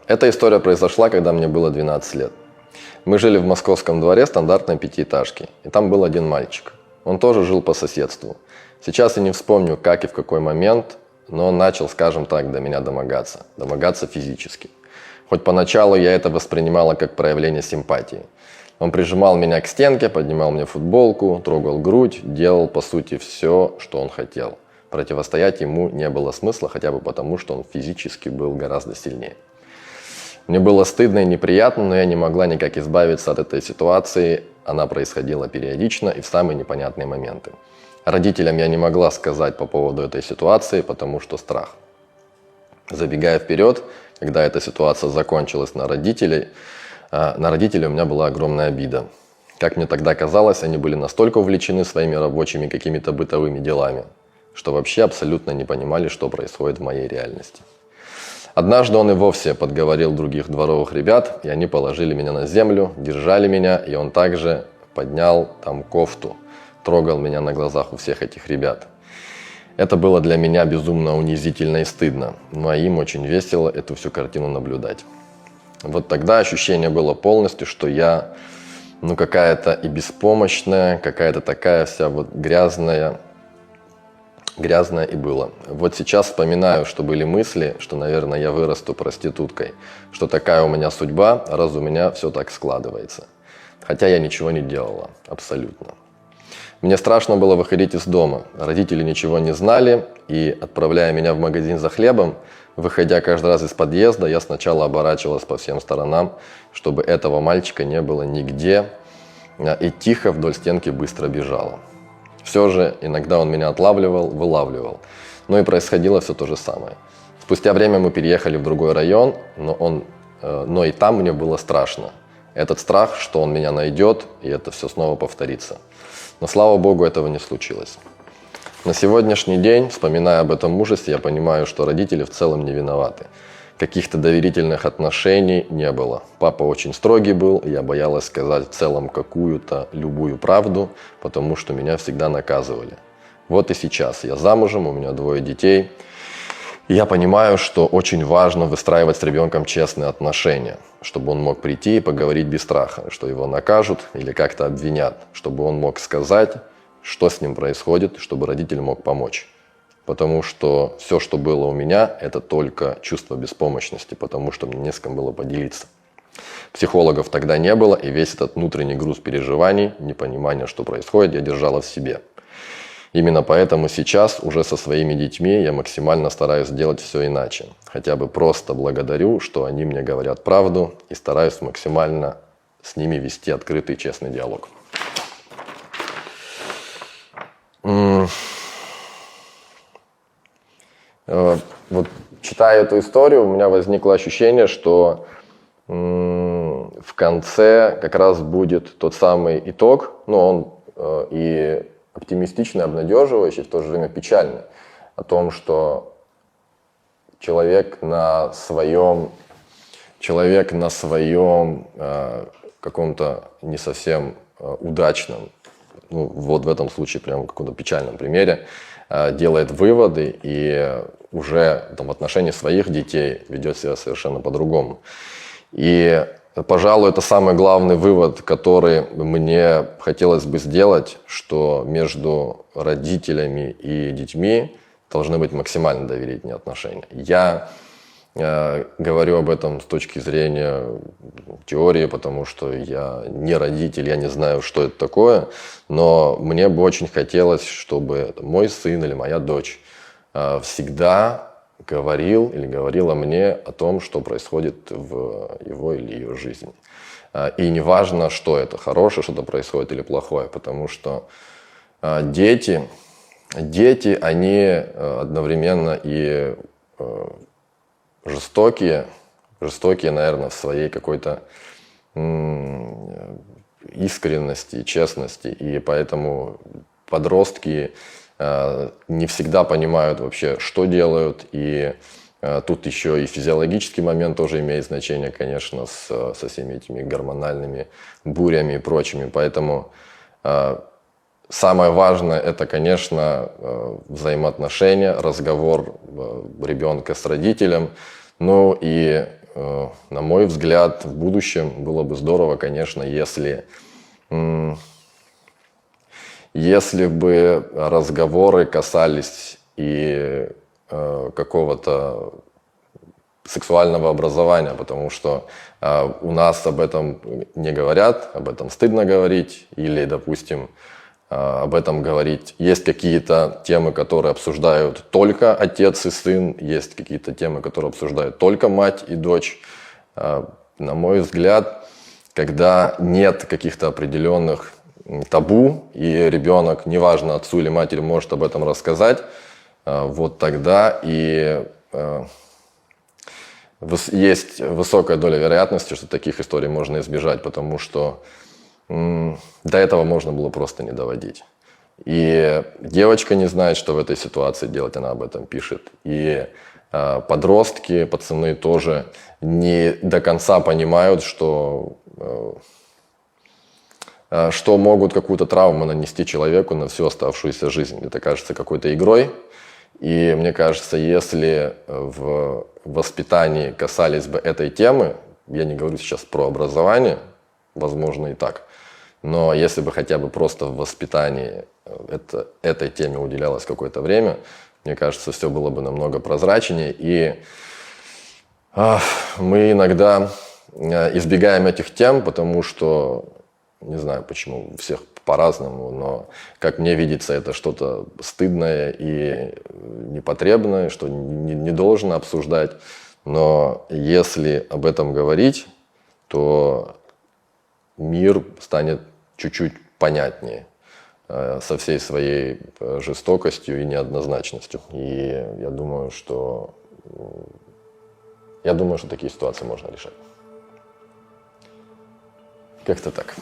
Эта история произошла, когда мне было 12 лет. Мы жили в московском дворе стандартной пятиэтажки, и там был один мальчик. Он тоже жил по соседству. Сейчас я не вспомню, как и в какой момент, но он начал, скажем так, до меня домогаться физически. Хоть поначалу я это воспринимала как проявление симпатии. Он прижимал меня к стенке, поднимал мне футболку, трогал грудь, делал, по сути, все, что он хотел. Противостоять ему не было смысла, хотя бы потому, что он физически был гораздо сильнее. Мне было стыдно и неприятно, но я не могла никак избавиться от этой ситуации. Она происходила периодично и в самые непонятные моменты. Родителям я не могла сказать по поводу этой ситуации, потому что страх. Забегая вперед, когда эта ситуация закончилась на родителей у меня была огромная обида. Как мне тогда казалось, они были настолько увлечены своими рабочими какими-то бытовыми делами, что вообще абсолютно не понимали, что происходит в моей реальности. Однажды он и вовсе подговорил других дворовых ребят, и они положили меня на землю, держали меня, и он также поднял там кофту, трогал меня на глазах у всех этих ребят. Это было для меня безумно унизительно и стыдно, но им очень весело эту всю картину наблюдать. Вот тогда ощущение было полностью, что я, какая-то и беспомощная, какая-то такая вся вот грязная и было. Вот сейчас вспоминаю, что были мысли, что, наверное, я вырасту проституткой, что такая у меня судьба, раз у меня все так складывается. Хотя я ничего не делала, абсолютно. Мне страшно было выходить из дома. Родители ничего не знали, и, отправляя меня в магазин за хлебом, выходя каждый раз из подъезда, я сначала оборачивалась по всем сторонам, чтобы этого мальчика не было нигде, и тихо вдоль стенки быстро бежала. Все же иногда он меня отлавливал, вылавливал. Но и происходило все то же самое. Спустя время мы переехали в другой район, но и там мне было страшно. Этот страх, что он меня найдет, и это все снова повторится. Но, слава богу, этого не случилось. На сегодняшний день, вспоминая об этом ужасе, я понимаю, что родители в целом не виноваты. Каких-то доверительных отношений не было. Папа очень строгий был, и я боялась сказать в целом какую-то любую правду, потому что меня всегда наказывали. Вот и сейчас я замужем, у меня 2 детей. И я понимаю, что очень важно выстраивать с ребенком честные отношения, чтобы он мог прийти и поговорить без страха, что его накажут или как-то обвинят, чтобы он мог сказать, что с ним происходит, чтобы родитель мог помочь. Потому что все, что было у меня, это только чувство беспомощности, потому что мне не с кем было поделиться. Психологов тогда не было, и весь этот внутренний груз переживаний, непонимания, что происходит, я держала в себе. Именно поэтому сейчас уже со своими детьми я максимально стараюсь делать все иначе. Хотя бы просто благодарю, что они мне говорят правду, и стараюсь максимально с ними вести открытый, честный диалог. Вот, читая эту историю, у меня возникло ощущение, что в конце как раз будет тот самый итог, он и оптимистичный, обнадеживающий, в то же время печальный, о том, что человек на своем каком-то не совсем удачном, вот в этом случае прямо в каком-то печальном примере, делает выводы и уже в отношении своих детей ведет себя совершенно по-другому. И, пожалуй, это самый главный вывод, который мне хотелось бы сделать, что между родителями и детьми должны быть максимально доверительные отношения. Я говорю об этом с точки зрения теории, потому что я не родитель, я не знаю, что это такое, но мне бы очень хотелось, чтобы мой сын или моя дочь всегда говорил или говорила мне о том, что происходит в его или ее жизни. И неважно, что это, хорошее что-то происходит или плохое, потому что дети, они одновременно и жестокие, наверное, в своей какой-то искренности, честности, и поэтому подростки не всегда понимают вообще, что делают, и тут еще и физиологический момент тоже имеет значение, конечно, со всеми этими гормональными бурями и прочими, поэтому самое важное это, конечно, взаимоотношения, разговор ребенка с родителем. Ну и, на мой взгляд, в будущем было бы здорово, конечно, если бы разговоры касались и какого-то сексуального образования, потому что у нас об этом не говорят, об этом стыдно говорить, или, допустим, об этом говорить. Есть какие-то темы, которые обсуждают только отец и сын, есть какие-то темы, которые обсуждают только мать и дочь. На мой взгляд, когда нет каких-то определенных табу, и ребенок, неважно отцу или матери, может об этом рассказать, вот тогда и есть высокая доля вероятности, что таких историй можно избежать, потому что до этого можно было просто не доводить. И девочка не знает, что в этой ситуации делать, она об этом пишет. И подростки, пацаны тоже не до конца понимают, что могут какую-то травму нанести человеку на всю оставшуюся жизнь. Это кажется какой-то игрой. И мне кажется, если в воспитании касались бы этой темы, я не говорю сейчас про образование, возможно и так, но если бы хотя бы просто в воспитании этой теме уделялось какое-то время, мне кажется, все было бы намного прозрачнее. И мы иногда избегаем этих тем, потому что, не знаю почему, у всех по-разному, но, как мне видится, это что-то стыдное и непотребное, что не должно обсуждать. Но если об этом говорить, то мир станет чуть-чуть понятнее со всей своей жестокостью и неоднозначностью. И я думаю, что такие ситуации можно решать. Как-то так.